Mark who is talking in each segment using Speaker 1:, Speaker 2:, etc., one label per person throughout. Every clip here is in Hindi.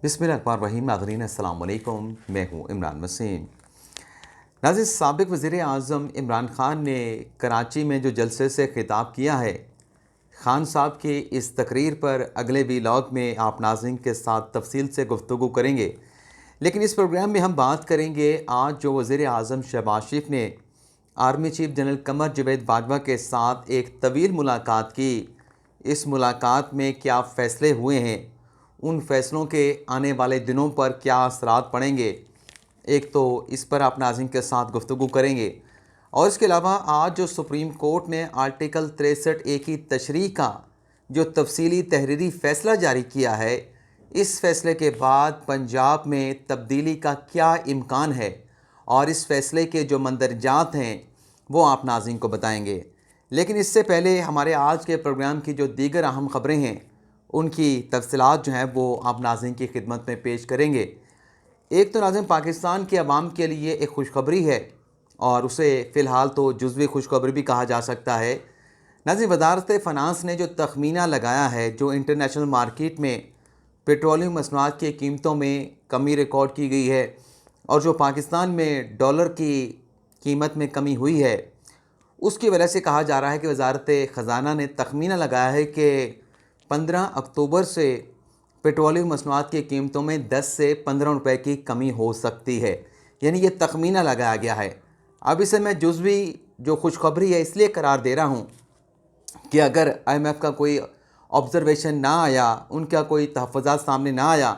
Speaker 1: बिस्मिल्लाहिर्रहमानिर्रहीम। नाज़रीन अस्सलाम वालेकुम, मैं हूँ इमरान वसीम। नाज़रीन, साबिक़ वज़ीर आज़म इमरान ख़ान ने कराची में जो जलसे से ख़िताब किया है, ख़ान साहब की इस तकरीर पर अगले व्लॉग में आप नाज़रीन के साथ तफसील से गुफ्तगू करेंगे। लेकिन इस प्रोग्राम में हम बात करेंगे आज जो वज़ीर आज़म शहबाज शरीफ़ ने आर्मी चीफ़ जनरल क़मर जावेद बाजवा के साथ एक तवील मुलाकात की। इस मुलाकात में क्या फ़ैसले हुए हैं, उन फ़ैसलों के आने वाले दिनों पर क्या असरात पड़ेंगे, एक तो इस पर आप नाज़रीन के साथ गुफ्तगू करेंगे। और इसके अलावा आज जो सुप्रीम कोर्ट ने आर्टिकल 63A की तशरीह का जो तफसीली तहरीरी फ़ैसला जारी किया है, इस फ़ैसले के बाद पंजाब में तब्दीली का क्या इम्कान है और इस फ़ैसले के जो मंदरजात हैं वो आप नाज़रीन को बताएंगे। लेकिन इससे पहले हमारे आज के प्रोग्राम की जो दीगर अहम ख़बरें हैं उनकी तफसीलात जो हैं वो आप नाज़रीन की खिदमत में पेश करेंगे। एक तो नाज़रीन, पाकिस्तान के अवाम के लिए एक खुशखबरी है और उसे फ़िलहाल तो जुज़वी खुशखबरी भी कहा जा सकता है। नाज़रीन, वज़ारत फ़ाइनेंस ने जो तखमीना लगाया है, जो इंटरनेशनल मार्केट में पेट्रोलियम मसनूआत की कीमतों में कमी रिकॉर्ड की गई है और जो पाकिस्तान में डॉलर की कीमत में कमी हुई है, उसकी वजह से कहा जा रहा है कि वज़ारत ख़ज़ाना ने तखमीना लगाया है कि 15 अक्टूबर से पेट्रोलियम मसनूआत की कीमतों में 10 से 15 रुपए की कमी हो सकती है। यानी ये तखमीना लगाया गया है। अब इसे मैं जुज़वी जो खुशखबरी है इसलिए करार दे रहा हूँ कि अगर IMF का कोई ऑब्ज़र्वेशन ना आया, उनका कोई तहफ़्फ़ुज़ात सामने ना आया,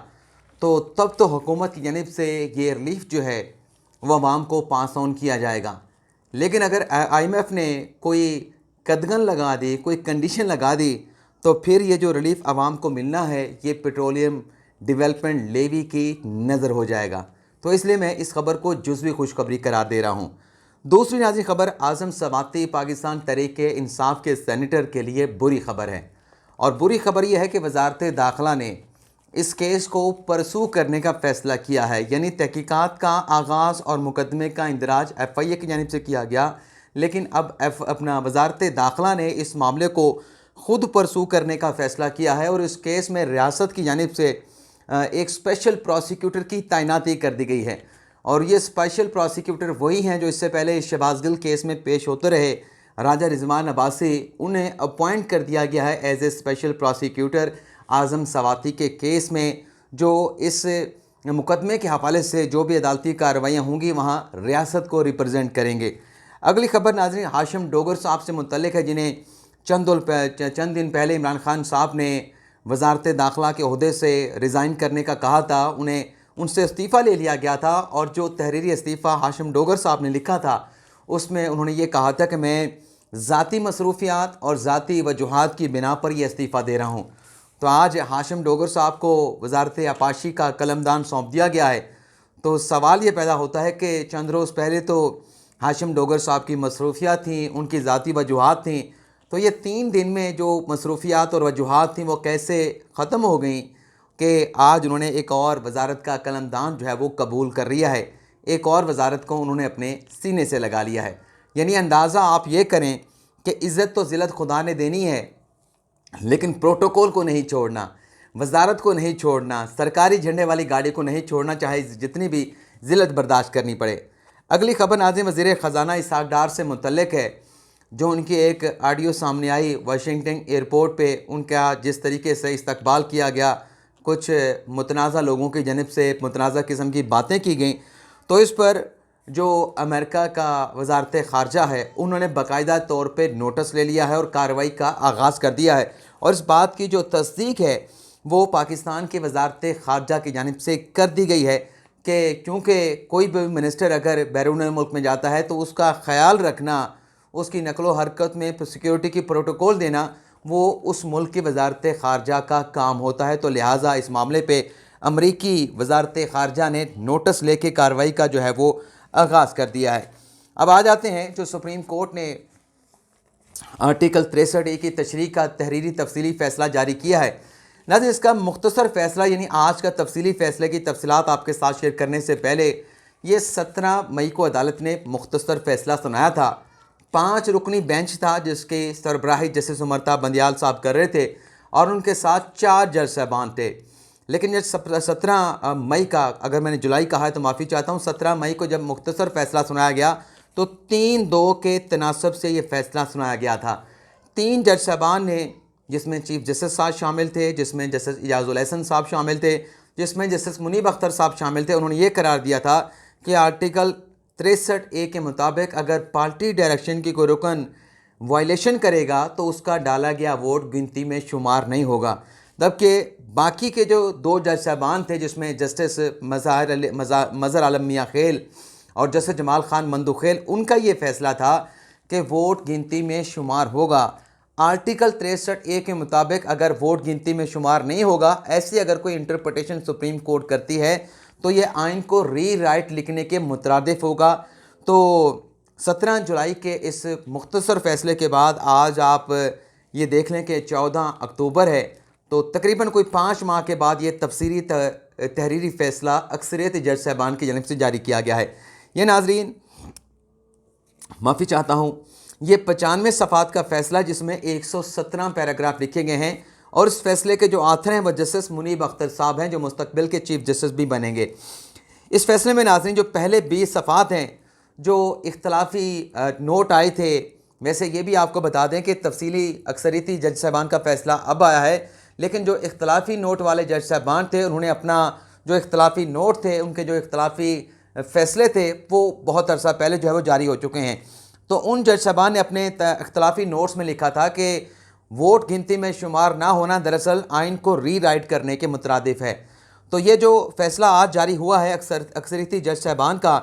Speaker 1: तो तब तो हुकूमत की जानिब से ये रिलीफ़ जो है वो आवाम को पास ऑन किया जाएगा। लेकिन अगर IMF ने कोई कदगन लगा दी, कोई कंडीशन लगा दी, तो फिर ये जो रिलीफ़ आवाम को मिलना है ये पेट्रोलियम डेवलपमेंट लेवी की नज़र हो जाएगा। तो इसलिए मैं इस खबर को जुज़वी खुशखबरी करार दे रहा हूँ। दूसरी नाज़रीन खबर, आज़म सवाती पाकिस्तान तहरीक-ए-इंसाफ के सेनेटर के लिए बुरी खबर है। और बुरी खबर यह है कि वज़ारत दाखिला ने इस केस को परसू करने का फ़ैसला किया है। यानी तहकीकात का आगाज़ और मुकदमे का इंदराज FIA की जानिब से किया गया, लेकिन अब वज़ारत दाखिला ने इस मामले को ख़ुद परसू करने का फ़ैसला किया है और इस केस में रियासत की जानिब से एक स्पेशल प्रोसिक्यूटर की तैनाती कर दी गई है। और ये स्पेशल प्रोसिक्यूटर वही हैं जो इससे पहले शहबाज गिल केस में पेश होते रहे, राजा रिजवान अब्बासी, उन्हें अपॉइंट कर दिया गया है एज ए स्पेशल प्रोसिक्यूटर आज़म सवाती के केस में, जो इस मुकदमे के हवाले से जो भी अदालती कार्रवाइयाँ होंगी वहाँ रियासत को रिप्रेजेंट करेंगे। अगली खबर नाज़रीन हाशिम डोगर साहब से मुतल्लिक है, जिन्हें चंद दिन पहले इमरान ख़ान साहब ने वज़ारत दाखिला के ओहदे से रिज़ाइन करने का कहा था। उनसे इस्तीफ़ा ले लिया गया था और जो तहरीरी इस्तीफ़ा हाशिम डोगर साहब ने लिखा था उसमें उन्होंने ये कहा था कि मैं ज़ाती मसरूफ़ियात और ज़ाती वजूहात की बिना पर यह इस्तीफ़ा दे रहा हूँ। तो आज हाशिम डोगर साहब को वज़ारत आपाशी का कलमदान सौंप दिया गया है। तो सवाल ये पैदा होता है कि चंद रोज़ पहले तो हाशिम डोगर साहब की मसरूफ़ियात थी, उनकी ज़ाती वजूहात थी, तो ये 3 दिन में जो मसरूफ़ियात और वजूहात थी वो कैसे ख़त्म हो गई कि आज उन्होंने एक और वज़ारत का कलमदान जो है वो कबूल कर लिया है, एक और वज़ारत को उन्होंने अपने सीने से लगा लिया है। यानी अंदाज़ा आप ये करें कि इज़्ज़त तो ज़िल्लत खुदा ने देनी है, लेकिन प्रोटोकॉल को नहीं छोड़ना, वज़ारत को नहीं छोड़ना, सरकारी झंडे वाली गाड़ी को नहीं छोड़ना, चाहे जितनी भी ज़िल्लत बर्दाश्त करनी पड़े। अगली खबर नाज़रीन वज़ीर ख़ज़ाना इसहाक़ डार से मुतल्लिक है, जो उनकी एक ऑडियो सामने आई वाशिंगटन एयरपोर्ट पे, उनका जिस तरीके से इस्तकबाल किया गया, कुछ मुतनाज़ा लोगों की जानिब से मुतनाज़ा किस्म की बातें की गई, तो इस पर जो अमेरिका का वज़ारत ख़ारजा है उन्होंने बाकायदा तौर पे नोटिस ले लिया है और कार्रवाई का आगाज़ कर दिया है। और इस बात की जो तस्दीक है वो पाकिस्तान की वज़ारत ख़ारजा की जानिब से कर दी गई है कि क्योंकि कोई भी मिनिस्टर अगर बैरून मुल्क में जाता है तो उसका ख़याल रखना, उसकी नकलो हरकत में सिक्योरिटी की प्रोटोकॉल देना, वो उस मुल्क की वज़ारत ख़ारजा का काम होता है। तो लिहाजा इस मामले पे अमरीकी वज़ारत ख़ारजा ने नोटिस लेके कार्रवाई का जो है वो आगाज़ कर दिया है। अब आ जाते हैं जो सुप्रीम कोर्ट ने आर्टिकल 63A की तशरीह का तहरीरी तफसीली फ़ैसला जारी किया है। नाज़रीन, इसका मुख्तसर फ़ैसला यानी आज का तफसीली फ़ैसले की तफसीलात आपके साथ शेयर करने से पहले ये 17 मई को अदालत ने मुख्तसर फ़ैसला सुनाया था। 5 रुकनी बेंच था जिसके सरबराही जस्टिस उमर बंदियाल साहब कर रहे थे और उनके साथ 4 जज साहबान थे। लेकिन जब 17 मई का, अगर मैंने जुलाई कहा है तो माफ़ी चाहता हूँ, 17 मई को जब मुख्तसर फैसला सुनाया गया तो 3-2 के तनासब से ये फैसला सुनाया गया था। 3 जज साहबान ने, जिसमें चीफ जस्टिस साहब शामिल थे, जिसमें जस्टिस इजाज़ुल एहसन साहब शामिल थे, जिसमें जस्टिस मुनीब अख्तर साहब शामिल थे, उन्होंने ये करार दिया था कि आर्टिकल 63A के मुताबिक अगर पार्टी डायरेक्शन की कोई रुकन वायलेशन करेगा तो उसका डाला गया वोट गिनती में शुमार नहीं होगा। जबकि बाकी के जो 2 जज साहबान थे, जिसमें जस्टिस मज़हर आलम मियाँ खेल और जस्टिस जमाल खान मंदुखेल, उनका ये फैसला था कि वोट गिनती में शुमार होगा। आर्टिकल 63A के मुताबिक अगर वोट गिनती में शुमार नहीं होगा, ऐसी अगर कोई इंटरप्रिटेशन सुप्रीम कोर्ट करती है तो ये आइन को रीराइट लिखने के मुतरादिफ होगा। तो 17 जुलाई के इस मुख्तसर फैसले के बाद आज आप ये देख लें कि 14 अक्टूबर है, तो तकरीबन कोई 5 माह के बाद ये तफसीरी तहरीरी फ़ैसला अक्सरियत जज साहबान की जानब से जारी किया गया है। ये नाजरीन, माफ़ी चाहता हूँ, ये 95 सफ़ात का फ़ैसला जिसमें 117 पैराग्राफ लिखे गए हैं, और इस फैसले के जो आथर हैं वह जस्टिस मुनीब अख्तर साहब हैं, जो मुस्तकबिल के चीफ जस्टिस भी बनेंगे। इस फैसले में नाज़रीन जो पहले 20 सफ़ात हैं, जो इख्तलाफी नोट आए थे, वैसे ये भी आपको बता दें कि तफसीली अक्सरियती जज साहबान का फ़ैसला अब आया है, लेकिन जो इख्तलाफी नोट वाले जज साहबान थे, उन्होंने अपना जो इख्तलाफी नोट थे, उनके जो इख्तलाफी फ़ैसले थे, वो बहुत अरसा पहले जो है वो जारी हो चुके हैं। तो उन जज साहबान ने अपने इख्तलाफी नोट्स में लिखा था कि वोट गिनती में शुमार ना होना दरअसल आइन को रीराइट करने के मुतरादिफ है। तो ये जो फ़ैसला आज जारी हुआ है अक्सरियती जज साहबान का,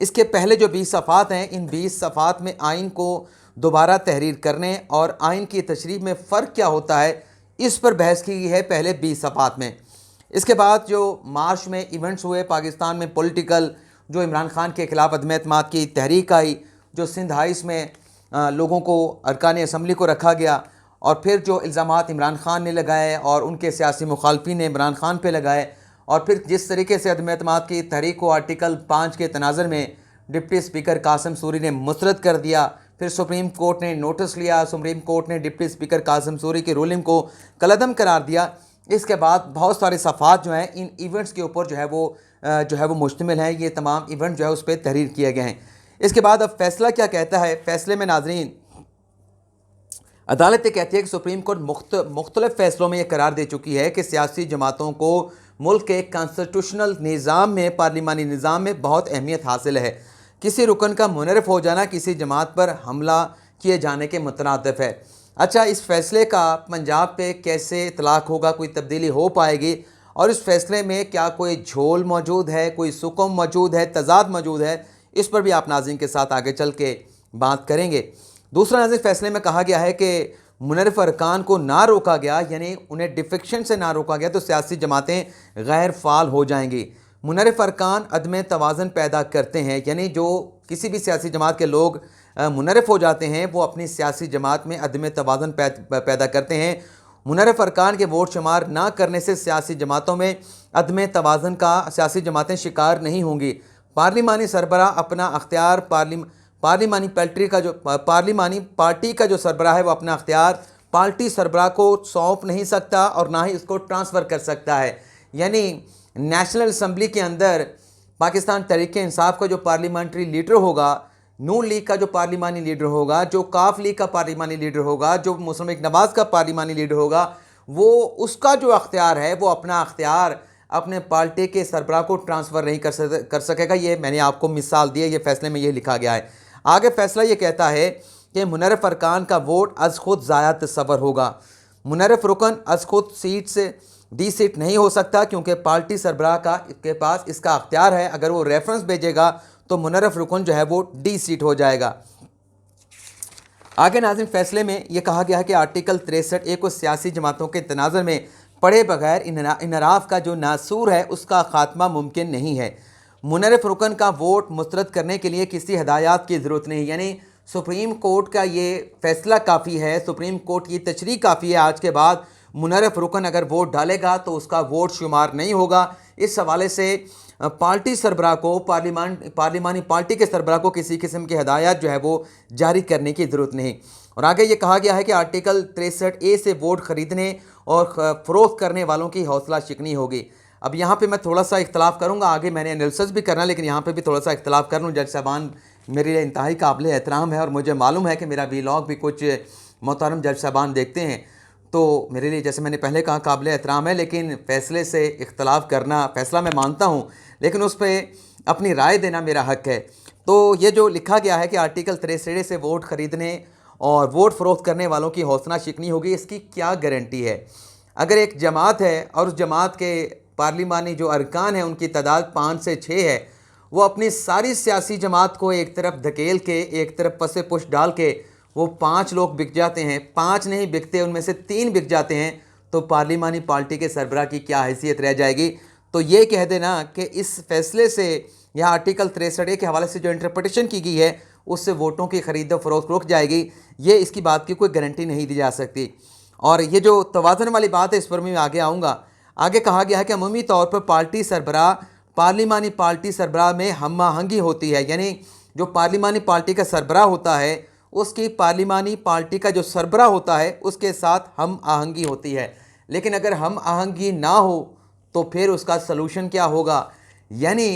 Speaker 1: इसके पहले जो 20 सफ़ात हैं, इन 20 सफ़ात में आइन को दोबारा तहरीर करने और आइन की तशरीह में फ़र्क क्या होता है, इस पर बहस की गई है पहले 20 सफ़ात में। इसके बाद जो मार्च में इवेंट्स हुए पाकिस्तान में, पॉलिटिकल, जो इमरान खान के ख़िलाफ़ अदम एतमाद की तहरीक आई, जो सिंध हाइस में लोगों को अरकान असम्बली को रखा गया, और फिर जो इल्ज़ामात इमरान खान ने लगाए और उनके सियासी मुखालफी ने इमरान खान पे लगाए, और फिर जिस तरीके से अदम एतमाद की तहरीक को आर्टिकल 5 के तनाज़र में डिप्टी स्पीकर कासिम सूरी ने मुस्तरद कर दिया, फिर सुप्रीम कोर्ट ने नोटिस लिया, सुप्रीम कोर्ट ने डिप्टी स्पीकर कासिम सूरी की रूलिंग को कलअदम करार दिया। इसके बाद बहुत सारे सफ़ात जो हैं इन इवेंट्स के ऊपर जो है वो मुश्तमिल हैं। ये तमाम इवेंट जो है उस पर तहरीर किए गए हैं। इसके बाद अब फैसला क्या कहता है, फ़ैसले में नाजरीन अदालत ये कहती है कि सुप्रीम कोर्ट मुख्तलिफ फ़ैसलों में यह करार दे चुकी है कि सियासी जमातों को मुल्क के कॉन्स्टिट्यूशनल निज़ाम में, पार्लिमानी निज़ाम में बहुत अहमियत हासिल है। किसी रुकन का मुनरफ हो जाना किसी जमात पर हमला किए जाने के मुतरादिफ है। अच्छा, इस फैसले का पंजाब पे कैसे इतलाक़ होगा, कोई तब्दीली हो पाएगी, और इस फैसले में क्या कोई झोल मौजूद है, कोई सुकम मौजूद है, तजाद मौजूद है, इस पर भी आप नाज़रीन के साथ आगे चल के बात करेंगे। दूसरा नाज़रीन, फैसले में कहा गया है कि मुनरफ अरकान को ना रोका गया, यानी उन्हें डिफेक्शन से ना रोका गया तो सियासी जमातें गैर फ़ाल हो जाएंगी। मुनरफ अरकान अदम तवाज़न पैदा करते हैं, यानी जो किसी भी सियासी जमात के लोग मुनरफ हो जाते हैं वो अपनी सियासी जमात में अदम तवाज़न पैदा करते हैं। मुनरफ अरकान के वोट शुमार ना करने से सियासी जमातों में अदम तवाज़न का सियासी जमातें शिकार नहीं होंगी। पार्लिमानी सरबराह अपना अख्तियार पार्लिमानी पार्टी का जो सरबराह है वो अपना अख्तियार पार्टी सरबराह को सौंप नहीं सकता और ना ही उसको ट्रांसफ़र कर सकता है। यानी नेशनल असम्बली के अंदर पाकिस्तान तहरीक इंसाफ का जो पार्लियामेंट्री लीडर होगा, नून लीग का जो पार्लिमानी लीडर होगा, जो काफ लीग का पार्लिमानी लीडर होगा, जो मुस्लिम लीग नवाज़ का पार्लिमानी लीडर होगा, वो उसका जो अख्तियार है वो अपना अख्तियार अपने पार्टी के सरबराह को ट्रांसफ़र नहीं कर सकेगा। ये मैंने आपको मिसाल दी है, ये फैसले में ये लिखा गया है। आगे फैसला ये कहता है कि मुनरफ अरकान का वोट अज खुद ज़ाया तस्वर होगा। मुनरफ रुकन अज खुद सीट से डी सीट नहीं हो सकता, क्योंकि पार्टी सरबराह के पास इसका अख्तियार है। अगर वो रेफरेंस भेजेगा तो मुनरफ रुकन जो है वो डी सीट हो जाएगा। आगे नाज़रीन, फैसले में ये कहा गया है कि आर्टिकल 63A को सियासी जमातों के तनाज़ुर में पढ़े बगैर इनराफ का जो नासूर है उसका खात्मा मुमकिन नहीं है। मुनरफ रुकन का वोट मुस्तरद करने के लिए किसी हदायत की ज़रूरत नहीं, यानी सुप्रीम कोर्ट का ये फ़ैसला काफ़ी है, सुप्रीम कोर्ट की तशरीह काफ़ी है। आज के बाद मुनरफ रुकन अगर वोट डालेगा तो उसका वोट शुमार नहीं होगा। इस हवाले से पार्टी सरबराह को पार्लिमानी पार्टी के सरबराह को किसी किस्म की हदायत जो है वो जारी करने की ज़रूरत नहीं। और आगे ये कहा गया है कि आर्टिकल 63A से वोट ख़रीदने और फ़रोख्त करने वालों की हौसला शिकनी होगी। अब यहाँ पे मैं थोड़ा सा इख्तलाफ करूँगा, आगे मैंने एनालिसिस भी करना, लेकिन यहाँ पे भी थोड़ा सा इख्तलाफ कर लूँ। जज साहबान मेरे लिए इंतहाई काबिल एहतराम है और मुझे मालूम है कि मेरा वीलॉग भी कुछ मोहतरम जज साहबान देखते हैं, तो मेरे लिए जैसे मैंने पहले कहा काबिल एहतराम है, लेकिन फ़ैसले से इख्तलाफ करना, फ़ैसला मैं मानता हूँ लेकिन उस पर अपनी राय देना मेरा हक़ है। तो ये जो लिखा गया है कि आर्टिकल 63 से वोट ख़रीदने और वोट फ़रोख्त करने वालों की हौसला शिकनी होगी, इसकी क्या गारंटी है? अगर एक जमात है और उस जमात के पार्लिमानी जो अरकान हैं उनकी तादाद 5 से 6 है, वो अपनी सारी सियासी जमात को एक तरफ धकेल के, एक तरफ पसे पुश डाल के वो 5 लोग बिक जाते हैं, 5 नहीं बिकते, उनमें से 3 बिक जाते हैं, तो पार्लिमानी पार्टी के सरबराह की क्या हैसियत रह जाएगी? तो ये कह देना कि इस फैसले से या आर्टिकल 63 के हवाले से जो इंटरप्रटेशन की गई है उससे वोटों की खरीद फरोख्त रुक जाएगी, ये इसकी बात की कोई गारंटी नहीं दी जा सकती। और ये जो तवाज़ुन वाली बात है इस पर मैं आगे आऊँगा। आगे कहा गया है कि अमूमी तौर पर पार्टी सरबराह पार्लिमानी पार्टी सरबराह में हम आहंगी होती है, यानी जो पार्लिमानी पार्टी का सरबराह होता है उसकी पार्लिमानी पार्टी का जो सरबराह होता है उसके साथ हम आहंगी होती है। लेकिन अगर हम आहंगी ना हो तो फिर उसका सलूशन क्या होगा? यानी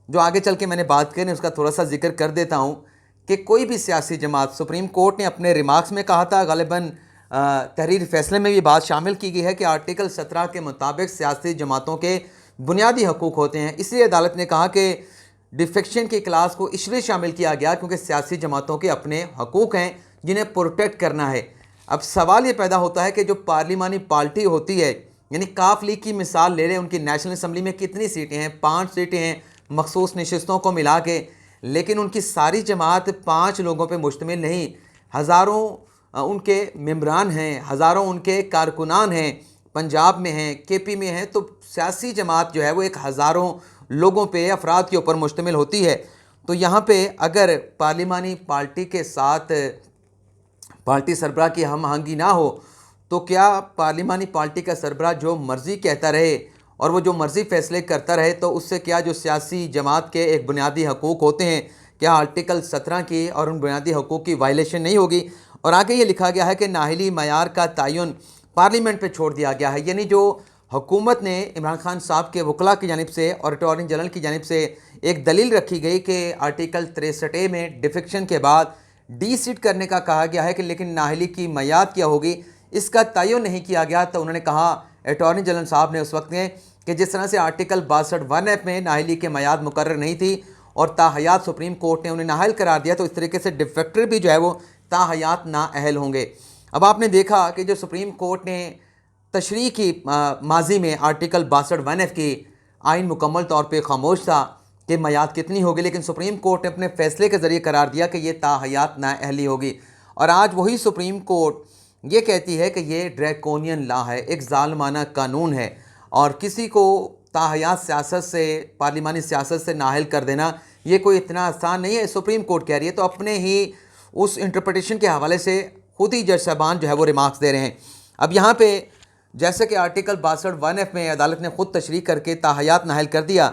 Speaker 1: जो आगे चल के मैंने बात करी उसका थोड़ा सा जिक्र कर देता हूँ कि कोई भी सियासी जमात, सुप्रीम कोर्ट ने अपने रिमार्क्स में कहा था, गालिबन तहरीर फैसले में भी बात शामिल की गई है कि आर्टिकल 17 के मुताबिक सियासी जमातों के बुनियादी हकूक़ होते हैं। इसलिए अदालत ने कहा कि डिफेक्शन की क्लास को इसलिए शामिल किया गया क्योंकि सियासी जमातों के अपने हकूक़ हैं जिन्हें प्रोटेक्ट करना है। अब सवाल ये पैदा होता है कि जो पार्लिमानी पार्टी होती है, यानी काफ लीग की मिसाल ले लें, उनकी नेशनल असम्बली में कितनी सीटें हैं? 5 सीटें हैं मखसूस नशिस्तों को मिला के, लेकिन उनकी सारी जमात 5 लोगों पर मुश्तमिल नहीं, हज़ारों उनके मेम्बरान हैं, हज़ारों उनके कारकुनान हैं, पंजाब में हैं, केपी में हैं। तो सियासी जमात जो है वो एक हज़ारों लोगों पे, अफराद के ऊपर मुश्तमिल होती है। तो यहाँ पे अगर पार्लिमानी पार्टी के साथ पार्टी सरबराह की हम आहंगी ना हो तो क्या पार्लिमानी पार्टी का सरबराह जो मर्ज़ी कहता रहे और वो जो मर्ज़ी फ़ैसले करता रहे, तो उससे क्या जो सियासी जमात के एक बुनियादी हकूक़ होते हैं, क्या आर्टिकल 17 की और उन बुनियादी हकूक़ की वायलेशन नहीं होगी? और आगे ये लिखा गया है कि नाहिली मयार का तयन पार्लियामेंट पे छोड़ दिया गया है, यानी जो हुकूमत ने इमरान खान साहब के वकला की जानिब से और अटॉर्नी जनरल की जानिब से एक दलील रखी गई कि आर्टिकल 63 में डिफेक्शन के बाद डी सीट करने का कहा गया है कि लेकिन नाहली की मैयाद क्या होगी इसका तयन नहीं किया गया। तो उन्होंने कहा, अटॉर्नी जनरल साहब ने उस वक्त में, कि जिस तरह से आर्टिकल 62(1)F में नाहली की मैयाद मुकर्रर नहीं थी और ताहयात सुप्रीम कोर्ट ने उन्हें नाअहल करार दिया, तो इस तरीके से डिफेक्टर भी जो है वो ताहयात नाअहल होंगे। अब आपने देखा कि जो सुप्रीम कोर्ट ने तशरीह की माजी में आर्टिकल 62(1)F की आइन मुकम्मल तौर पर खामोश था कि मैयाद कितनी होगी, लेकिन सुप्रीम कोर्ट ने अपने फैसले के ज़रिए करार दिया कि ये ताहयात नाअहली होगी। और आज वही सुप्रीम कोर्ट ये कहती है कि ये ड्रैकोनियन लॉ है, एक ज़ालिमाना कानून है और किसी को ताहयात सियासत से, पार्लिमानी सियासत से नाअहल कर देना ये कोई इतना आसान नहीं है, सुप्रीम कोर्ट कह रही है। तो अपने ही उस इंटरप्रटेशन के हवाले से खुद ही जज साहबान जो है वो रिमार्क्स दे रहे हैं। अब यहाँ पे जैसे कि आर्टिकल 62(1)F में अदालत ने ख़ुद तशरीह करके ताहयात नाअहल कर दिया,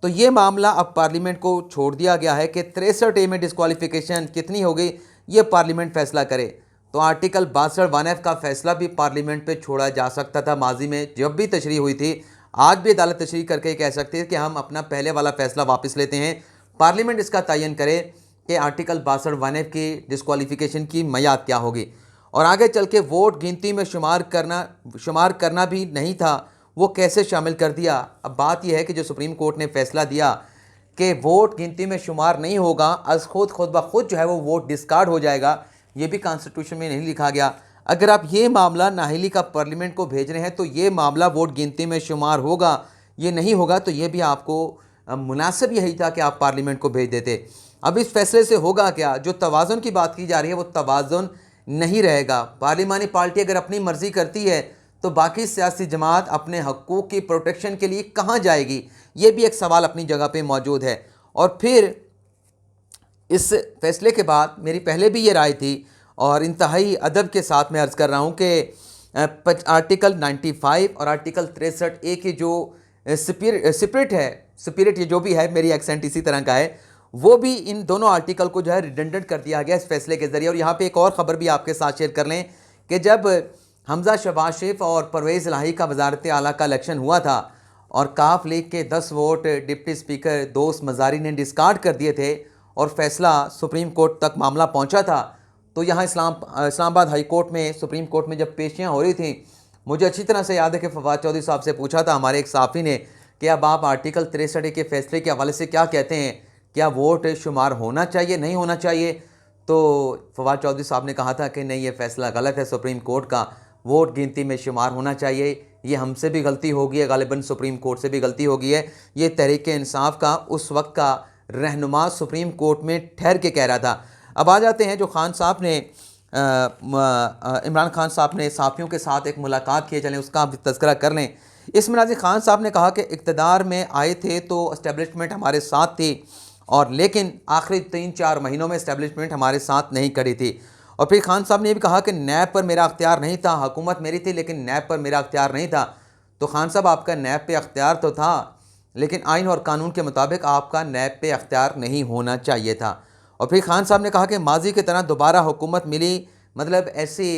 Speaker 1: तो ये मामला अब पार्लियामेंट को छोड़ दिया गया है कि 63A में डिस्क्वालिफिकेशन कितनी हो गई ये पार्लियामेंट फ़ैसला करे। तो आर्टिकल 62(1)F का फ़ैसला भी पार्लियामेंट पे छोड़ा जा सकता था, माजी में जब भी तशरीह हुई थी। आज भी अदालत तशरीह करके कह सकती है कि हम अपना पहले वाला फ़ैसला वापस लेते हैं, पार्लियामेंट इसका तयन करे कि आर्टिकल 62(1)F की डिस्क्वालिफिकेशन की मैयाद क्या होगी। और आगे चल के वोट गिनती में शुमार करना भी नहीं था, वो कैसे शामिल कर दिया। अब बात यह है कि जो सुप्रीम कोर्ट ने फैसला दिया कि वोट गिनती में शुमार नहीं होगा, अज खुद ब खुद जो है वो वोट डिस्कार्ड हो जाएगा, ये भी कॉन्स्टिट्यूशन में नहीं लिखा गया। अगर आप ये मामला नाअहली का पार्लियामेंट को भेज रहे हैं तो ये मामला वोट गिनती में शुमार होगा, ये नहीं होगा तो ये भी आपको मुनासिब यही था कि आप पार्लियामेंट को भेज देते। अब इस फैसले से होगा क्या? जो तवाज़ुन की बात की जा रही है वो तवाज़ुन नहीं रहेगा। पार्लिमानी पार्टी अगर अपनी मर्ज़ी करती है तो बाकी सियासी जमात अपने हकूक़ की प्रोटेक्शन के लिए कहाँ जाएगी, ये भी एक सवाल अपनी जगह पे मौजूद है। और फिर इस फैसले के बाद मेरी पहले भी ये राय थी और इंतहाई अदब के साथ मैं अर्ज़ कर रहा हूँ कि आर्टिकल 95 और आर्टिकल 63A की जो स्पिरिट ये जो भी है, मेरी एक्सेंट इसी तरह का है, वो भी इन दोनों आर्टिकल को जो है रिडंडेंट कर दिया गया इस फैसले के ज़रिए। और यहाँ पे एक और ख़बर भी आपके साथ शेयर कर लें कि जब हमज़ा शहबाज शरीफ और परवेज़ इलाही का वज़ारत आला का इलेक्शन हुआ था और काफ लीग के 10 वोट डिप्टी स्पीकर दोस्त मज़ारी ने डिस्कार्ड कर दिए थे और फैसला सुप्रीम कोर्ट तक मामला पहुंचा था। तो यहाँ इस्लामाबाद हाई कोर्ट में, सुप्रीम कोर्ट में जब पेशियाँ हो रही थी, मुझे अच्छी तरह से याद है कि फवाद चौधरी साहब से पूछा था हमारे एक साफ़ी ने कि अब आप आर्टिकल 63 के फैसले के हवाले से क्या कहते हैं, क्या वोट शुमार होना चाहिए, नहीं होना चाहिए? तो फवाद चौधरी साहब ने कहा था कि नहीं, ये फ़ैसला गलत है सुप्रीम कोर्ट का, वोट गिनती में शुमार होना चाहिए। ये हमसे भी गलती हो गई है, गालिबन सुप्रीम कोर्ट से भी गलती हो गई है। ये तहरीक इंसाफ का उस वक्त का रहनुमा सुप्रीम कोर्ट में ठहर के कह रहा था। अब आ जाते हैं जो खान साहब ने इमरान खान साहब ने साफ़ियों के साथ एक मुलाकात की, चलें उसका भी तज़किरा कर लें। इसमें नाज़िर खान साहब ने कहा कि इक़्तिदार में आए थे तो इस्टेब्लिशमेंट हमारे साथ थी, और लेकिन आखिरी 3-4 महीनों में इस्टेब्लिशमेंट हमारे साथ नहीं खड़ी थी। और फिर खान साहब ने ये भी कहा कि नैब पर मेरा अख्तियार नहीं था, हुकूमत मेरी थी लेकिन नैब पर मेरा अख्तियार नहीं था। तो खान साहब, आपका नैब पे अख्तियार तो था, लेकिन आइन और कानून के मुताबिक आपका नैब पे अख्तियार नहीं होना चाहिए था। और फिर खान साहब ने कहा कि माजी की तरह दोबारा हुकूमत मिली, मतलब ऐसी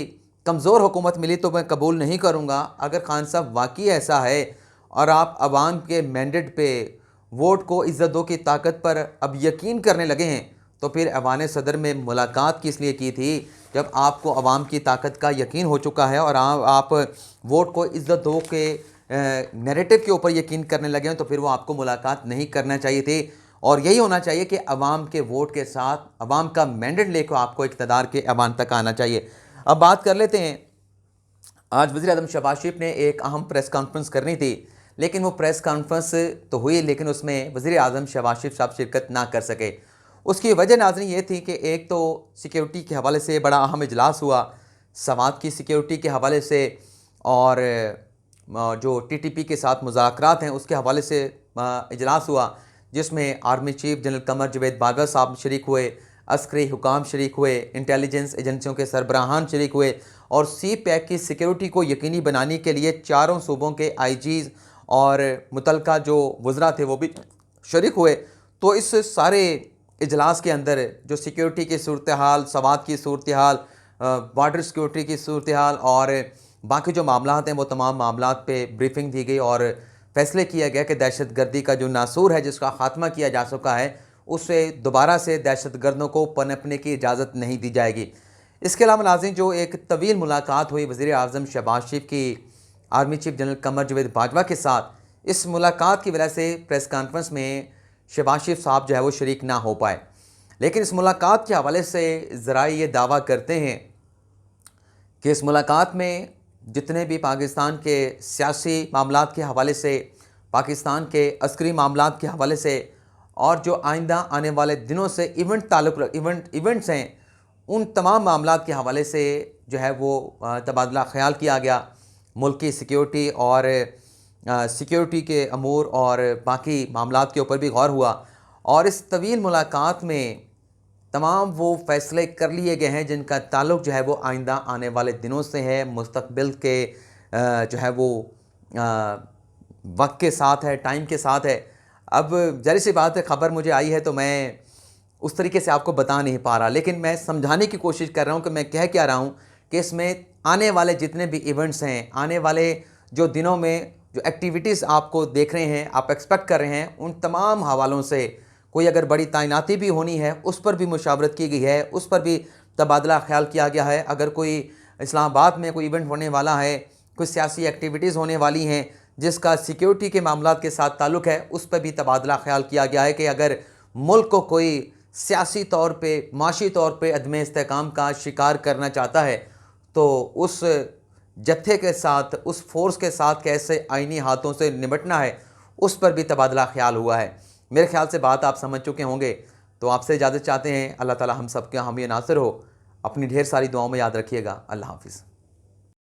Speaker 1: कमज़ोर हुकूमत मिली तो मैं कबूल नहीं करूँगा। अगर खान साहब वाकई ऐसा है और आप अवाम के मैंडेट पे, वोट को इज़्ज़त दो की ताकत पर अब यकीन करने लगे हैं, तो फिर ऐवान सदर में मुलाकात किस लिए की थी? जब आपको अवाम की ताकत का यकीन हो चुका है और आप वोट को इज़्ज़त दो के नैरेटिव के ऊपर यकीन करने लगे हैं, तो फिर वो आपको मुलाकात नहीं करना चाहिए थी। और यही होना चाहिए कि अवाम के वोट के साथ अवाम का मैंडेट लेकर आपको इक़्तिदार के ऐवान तक आना चाहिए। अब बात कर लेते हैं, आज वज़ीर-ए-आज़म शहबाज शरीफ ने एक अहम प्रेस कॉन्फ्रेंस करनी थी, लेकिन वो प्रेस कॉन्फ्रेंस तो हुई लेकिन उसमें वज़ीर-ए-आज़म शहबाज शरीफ साहब शिरकत ना कर सके। उसकी वजह नाज़रीन ये थी कि एक तो सिक्योरिटी के हवाले से बड़ा अहम इजलास हुआ, समात की सिक्योरिटी के हवाले से, और जो टीटीपी के साथ मुज़ाकरात हैं उसके हवाले से इजलास हुआ, जिसमें army chief general Qamar Javed Bajwa साहब शरीक हुए, अस्करी हुकाम शरीक हुए, इंटेलिजेंस एजेंसियों के सरबराहान शरीक हुए, और सी पैक की सिक्योरिटी को यकीनी बनाने के लिए चारों सूबों के आईजीज़ और मुतलका जो वज़रा थे वो भी शरीक हुए। तो इस सारे इजलास के अंदर जो सिक्योरिटी की सूरत हाल, सवात की सूरत हाल, बॉर्डर सिक्योरिटी की सूरत हाल और बाकी जो मामलात हैं वो तमाम मामलात पे ब्रीफिंग दी गई और फैसले किया गया कि दहशतगर्दी का जो नासूर है जिसका ख़ात्मा किया जा चुका है, उससे दोबारा से दहशतगर्दों को पनपने की इजाज़त नहीं दी जाएगी। इसके अलावा नाज़रीन, जो एक तवील मुलाकात हुई वज़ीर-ए-आज़म शहबाज शरीफ की army chief general Qamar Javed Bajwa के साथ, इस मुलाकात की वजह से प्रेस कॉन्फ्रेंस में शहबाज शरीफ साहब जो है वो शरीक ना हो पाए। लेकिन इस मुलाकात के हवाले से ज़राए ये दावा करते हैं कि इस मुलाकात में जितने भी पाकिस्तान के सियासी मामलात के हवाले से, पाकिस्तान के अस्करी मामलात के हवाले से, और जो आइंदा आने वाले दिनों से इवेंट्स हैं, उन तमाम मामलात के हवाले से जो है वो तबादला ख्याल किया गया। मुल्क की सिक्योरिटी और सिक्योरिटी के अमूर और बाकी मामलात के ऊपर भी गौर हुआ, और इस तवील मुलाकात में तमाम वो फ़ैसले कर लिए गए हैं जिनका ताल्लुक़ जो है वो आइंदा आने वाले दिनों से है, मुस्तक़बिल के जो है वो वक्त के साथ है, टाइम के साथ है। अब ज़ाहिर सी बात है, ख़बर मुझे आई है तो मैं उस तरीके से आपको बता नहीं पा रहा, लेकिन मैं समझाने की कोशिश कर रहा हूँ कि मैं कह क्या रहा हूँ कि इसमें आने वाले जितने भी इवेंट्स हैं, आने वाले जो दिनों में जो एक्टिविटीज़ आपको देख रहे हैं, आप एक्सपेक्ट कर रहे हैं, उन तमाम हवालों से कोई अगर बड़ी तैनाती भी होनी है उस पर भी मुशावरत की गई है, उस पर भी तबादला ख्याल किया गया है। अगर कोई इस्लामाबाद में कोई इवेंट होने वाला है, कोई सियासी एक्टिविटीज़ होने वाली हैं जिसका सिक्योरिटी के मामलात के साथ ताल्लुक़ है, उस पर भी तबादला ख्याल किया गया है कि अगर मुल्क को कोई सियासी तौर पे, माशी तौर पे अदम इस्तेहकाम का शिकार करना चाहता है तो उस जत्थे के साथ, उस फोर्स के साथ कैसे आईनी हाथों से निपटना है, उस पर भी तबादला ख्याल हुआ है। मेरे ख्याल से बात आप समझ चुके होंगे, तो आपसे इजाज़त चाहते हैं। अल्लाह ताला हम सब के हामी नासिर हो। अपनी ढेर सारी दुआओं में याद रखिएगा। अल्लाह हाफ़िज़।